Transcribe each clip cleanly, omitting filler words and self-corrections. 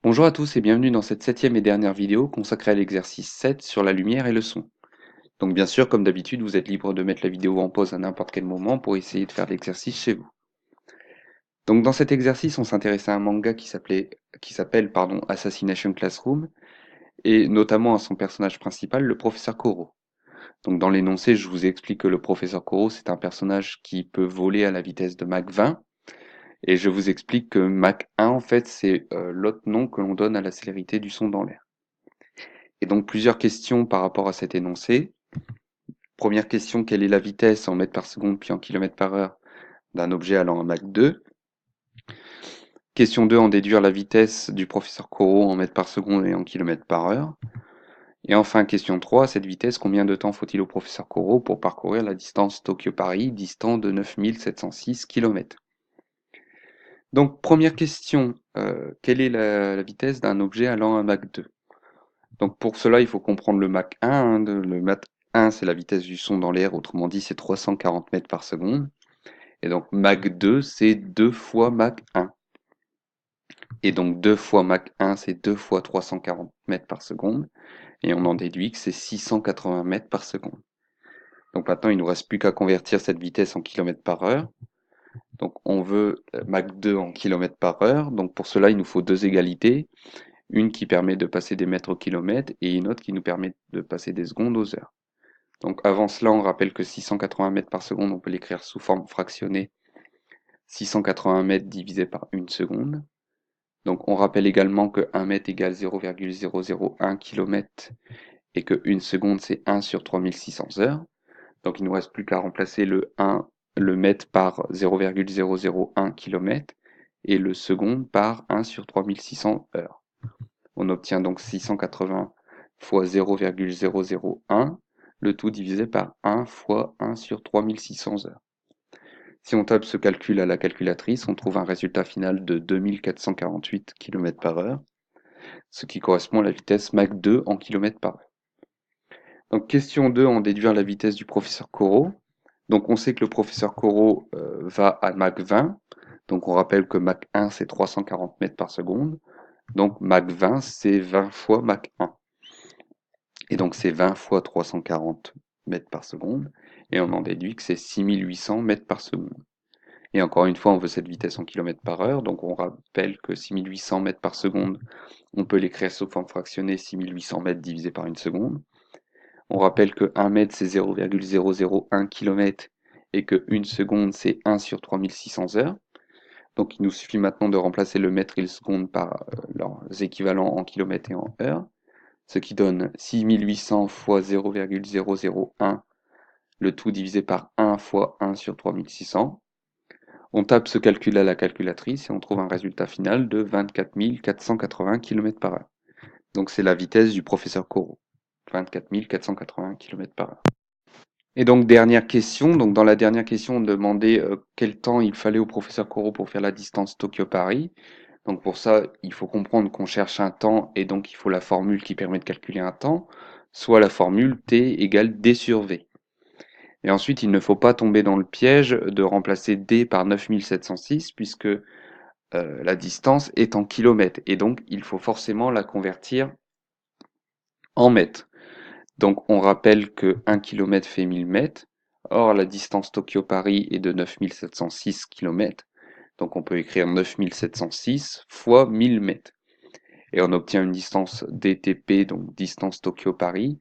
Bonjour à tous et bienvenue dans cette septième et dernière vidéo consacrée à l'exercice 7 sur la lumière et le son. Donc bien sûr, comme d'habitude, vous êtes libre de mettre la vidéo en pause à n'importe quel moment pour essayer de faire l'exercice chez vous. Donc dans cet exercice, on s'intéresse à un manga qui s'appelle Assassination Classroom et notamment à son personnage principal, le professeur Koro. Donc dans l'énoncé, je vous explique que le professeur Koro, c'est un personnage qui peut voler à la vitesse de Mach 20 et je vous explique que Mach 1 en fait, c'est l'autre nom que l'on donne à la célérité du son dans l'air. Et donc plusieurs questions par rapport à cet énoncé. Première question, quelle est la vitesse en mètres par seconde puis en kilomètres par heure d'un objet allant à Mach 2? Question 2, en déduire la vitesse du professeur Corot en mètres par seconde et en kilomètres par heure. Et enfin, question 3, à cette vitesse, combien de temps faut-il au professeur Corot pour parcourir la distance Tokyo-Paris, distant de 9706 km? Donc première question, quelle est la vitesse d'un objet allant à Mach 2? Donc pour cela, il faut comprendre le Mach 1. Le Mach 1, c'est la vitesse du son dans l'air, autrement dit, c'est 340 mètres par seconde. Et donc Mach 2, c'est 2 fois Mach 1. Et donc 2 fois Mach 1, c'est 2 fois 340 mètres par seconde. Et on en déduit que c'est 680 mètres par seconde. Donc maintenant, il ne nous reste plus qu'à convertir cette vitesse en kilomètres par heure. Donc on veut Mach 2 en kilomètres par heure. Donc pour cela, il nous faut deux égalités. Une qui permet de passer des mètres au kilomètre et une autre qui nous permet de passer des secondes aux heures. Donc avant cela, on rappelle que 680 mètres par seconde, on peut l'écrire sous forme fractionnée. 680 mètres divisé par 1 seconde. Donc on rappelle également que 1 mètre égale 0,001 km et que 1 seconde c'est 1 sur 3600 heures. Donc il ne nous reste plus qu'à remplacer le mètre par 0,001 km et le seconde par 1 sur 3600 heures. On obtient donc 680 fois 0,001, le tout divisé par 1 fois 1 sur 3600 heures. Si on tape ce calcul à la calculatrice, on trouve un résultat final de 2448 km par heure, ce qui correspond à la vitesse Mach 2 en km par heure. Donc question 2, en déduire la vitesse du professeur Corot. Donc on sait que le professeur Corot va à Mach 20, donc on rappelle que Mach 1 c'est 340 mètres par seconde, donc Mach 20 c'est 20 fois Mach 1. Et donc c'est 20 fois 340 mètres par seconde, et on en déduit que c'est 6800 mètres par seconde. Et encore une fois, on veut cette vitesse en kilomètres par heure, donc on rappelle que 6800 mètres par seconde, on peut l'écrire sous forme fractionnée 6800 mètres divisé par une seconde. On rappelle que 1 mètre c'est 0,001 km et que 1 seconde c'est 1 sur 3600 heures. Donc il nous suffit maintenant de remplacer le mètre et le seconde par leurs équivalents en kilomètres et en heures, ce qui donne 6800 fois 0,001, le tout divisé par 1 fois 1 sur 3600. On tape ce calcul à la calculatrice et on trouve un résultat final de 24 480 km par heure. Donc c'est la vitesse du professeur Corot, 24 480 km par heure. Et donc dernière question, donc dans la dernière question on demandait quel temps il fallait au professeur Corot pour faire la distance Tokyo-Paris. Donc pour ça, il faut comprendre qu'on cherche un temps et donc il faut la formule qui permet de calculer un temps, soit la formule T égale D sur V. Et ensuite, il ne faut pas tomber dans le piège de remplacer D par 9706 puisque la distance est en kilomètres et donc il faut forcément la convertir en mètres. Donc on rappelle que 1 km fait 1000 mètres. Or la distance Tokyo-Paris est de 9706 km. Donc on peut écrire 9706 fois 1000 mètres. Et on obtient une distance DTP, donc distance Tokyo-Paris,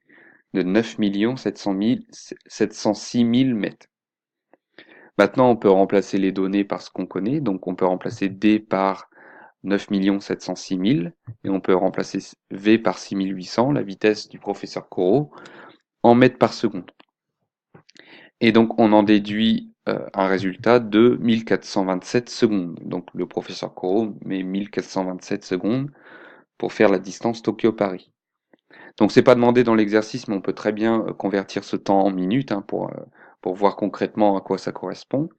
de 9 706 000 mètres. Maintenant, on peut remplacer les données par ce qu'on connaît. Donc on peut remplacer D par 9 706 000 et on peut remplacer V par 6800, la vitesse du professeur Corot, en mètres par seconde. Et donc on en déduit un résultat de 1427 secondes. Donc le professeur Corot met 1427 secondes pour faire la distance Tokyo-Paris. Donc c'est pas demandé dans l'exercice, mais on peut très bien convertir ce temps en minutes pour voir concrètement à quoi ça correspond.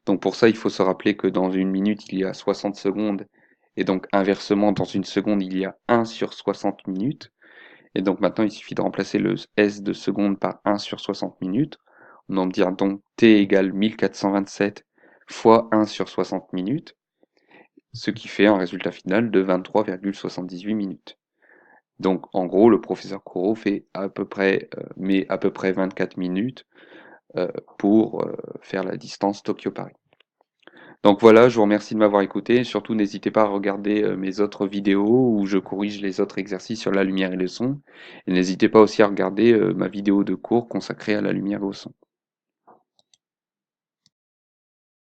Donc pour ça, il faut se rappeler que dans une minute, il y a 60 secondes, et donc inversement, dans une seconde, il y a 1 sur 60 minutes. Et donc maintenant, il suffit de remplacer le S de seconde par 1 sur 60 minutes. On en obtient donc T égale 1427 fois 1 sur 60 minutes, ce qui fait un résultat final de 23,78 minutes. Donc en gros, le professeur Corot fait met à peu près 24 minutes pour faire la distance Tokyo-Paris. Donc voilà, je vous remercie de m'avoir écouté. Surtout, n'hésitez pas à regarder mes autres vidéos où je corrige les autres exercices sur la lumière et le son. Et n'hésitez pas aussi à regarder ma vidéo de cours consacrée à la lumière et au son.